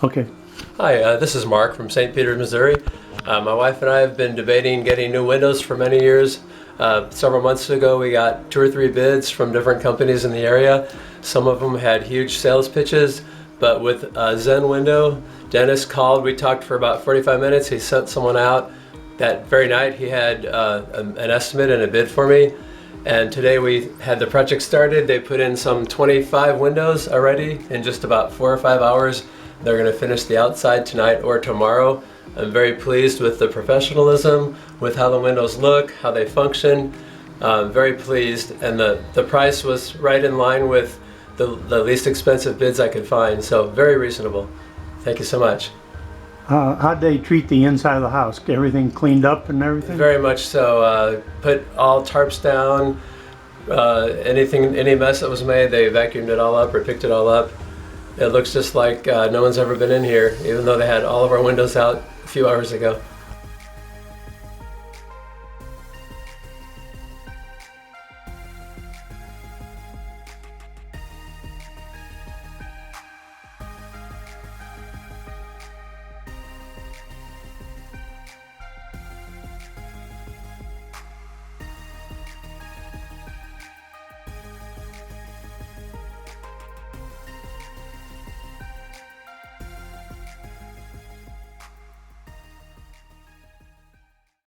Okay. Hi, this is Mark from St. Peter, Missouri. My wife and I have been debating getting new windows for many years. Several months ago we got 2 or 3 bids from different companies in the area. Some of them had huge sales pitches, but with Zen Window, Dennis called, we talked for about 45 minutes, he sent someone out. That very night he had an estimate and a bid for me. And today we had the project started. They put in some 25 windows already in just about 4 or 5 hours. They're going to finish the outside tonight or tomorrow. I'm very pleased with the professionalism, with how the windows look, how they function. Very pleased, and the price was right in line with the least expensive bids I could find, so very reasonable. Thank you so much. How'd they treat the inside of the house? Get everything cleaned up and everything? Very much so. Put all tarps down. Any mess that was made, they vacuumed it all up or picked it all up. It looks just like no one's ever been in here, even though they had all of our windows out a few hours ago.